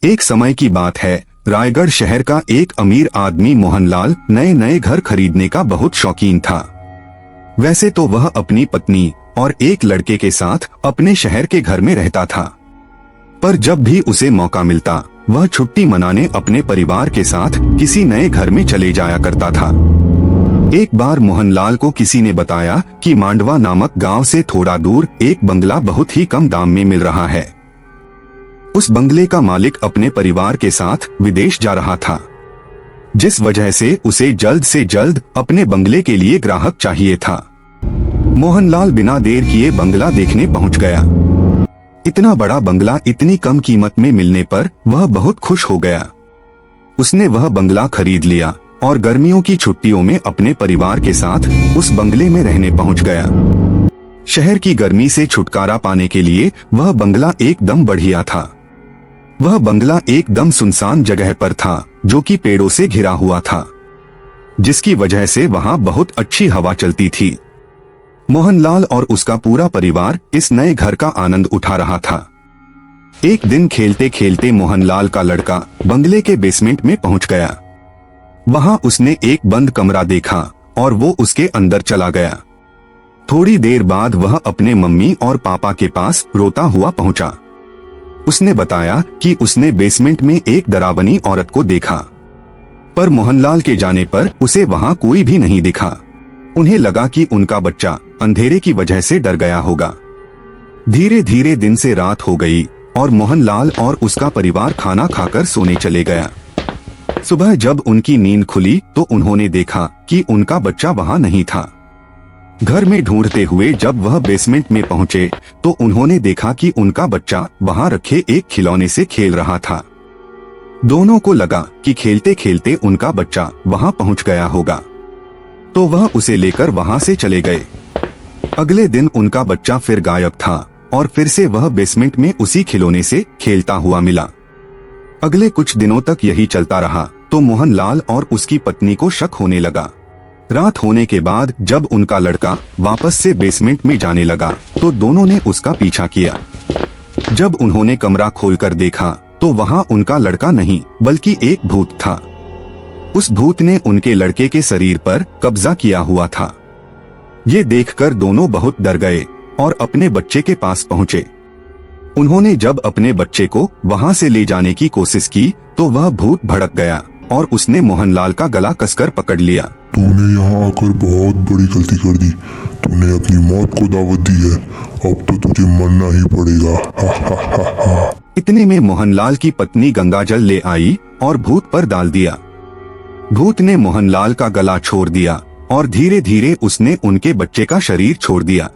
एक समय की बात है, रायगढ़ शहर का एक अमीर आदमी मोहनलाल नए नए घर खरीदने का बहुत शौकीन था। वैसे तो वह अपनी पत्नी और एक लड़के के साथ अपने शहर के घर में रहता था, पर जब भी उसे मौका मिलता वह छुट्टी मनाने अपने परिवार के साथ किसी नए घर में चले जाया करता था। एक बार मोहनलाल को किसी ने बताया कि मांडवा नामक गांव से थोड़ा दूर एक बंगला बहुत ही कम दाम में मिल रहा है। उस बंगले का मालिक अपने परिवार के साथ विदेश जा रहा था, जिस वजह से उसे जल्द से जल्द अपने बंगले के लिए ग्राहक चाहिए था। मोहनलाल बिना देर किए बंगला देखने पहुंच गया। इतना बड़ा बंगला इतनी कम कीमत में मिलने पर वह बहुत खुश हो गया। उसने वह बंगला खरीद लिया और गर्मियों की छुट्टियों में अपने परिवार के साथ उस बंगले में रहने पहुंच गया। शहर की गर्मी से छुटकारा पाने के लिए वह बंगला एकदम बढ़िया था। वह बंगला एकदम सुनसान जगह पर था, जो कि पेड़ों से घिरा हुआ था, जिसकी वजह से वहां बहुत अच्छी हवा चलती थी। मोहनलाल और उसका पूरा परिवार इस नए घर का आनंद उठा रहा था। एक दिन खेलते खेलते मोहनलाल का लड़का बंगले के बेसमेंट में पहुंच गया। वहां उसने एक बंद कमरा देखा और वो उसके अंदर चला गया। थोड़ी देर बाद वह अपने मम्मी और पापा के पास रोता हुआ पहुंचा। उसने बताया कि उसने बेसमेंट में एक डरावनी औरत को देखा, पर मोहनलाल के जाने पर उसे वहां कोई भी नहीं दिखा। उन्हें लगा कि उनका बच्चा अंधेरे की वजह से डर गया होगा। धीरे धीरे दिन से रात हो गई और मोहनलाल और उसका परिवार खाना खाकर सोने चले गया। सुबह जब उनकी नींद खुली तो उन्होंने देखा कि उनका बच्चा वहां नहीं था। घर में ढूंढते हुए जब वह बेसमेंट में पहुंचे तो उन्होंने देखा कि उनका बच्चा वहां रखे एक खिलौने से खेल रहा था। दोनों को लगा कि खेलते खेलते उनका बच्चा वहां पहुंच गया होगा, तो वह उसे लेकर वहां से चले गए। अगले दिन उनका बच्चा फिर गायब था और फिर से वह बेसमेंट में उसी खिलौने से खेलता हुआ मिला। अगले कुछ दिनों तक यही चलता रहा तो मोहनलाल और उसकी पत्नी को शक होने लगा। रात होने के बाद जब उनका लड़का वापस से बेसमेंट में जाने लगा तो दोनों ने उसका पीछा किया। जब उन्होंने कमरा खोलकर देखा तो वहां उनका लड़का नहीं बल्कि एक भूत था। उस भूत ने उनके लड़के के शरीर पर कब्जा किया हुआ था। ये देखकर दोनों बहुत डर गए और अपने बच्चे के पास पहुंचे। उन्होंने जब अपने बच्चे को वहां से ले जाने की कोशिश की तो वह भूत भड़क गया और उसने मोहनलाल का गला कसकर पकड़ लिया। तूने यहाँ आकर बहुत बड़ी गलती कर दी। तूने अपनी मौत को दावत दी है, अब तो तुझे मरना ही पड़ेगा। हा हा हा हा। इतने में मोहनलाल की पत्नी गंगाजल ले आई और भूत पर डाल दिया। भूत ने मोहनलाल का गला छोड़ दिया और धीरे धीरे उसने उनके बच्चे का शरीर छोड़ दिया।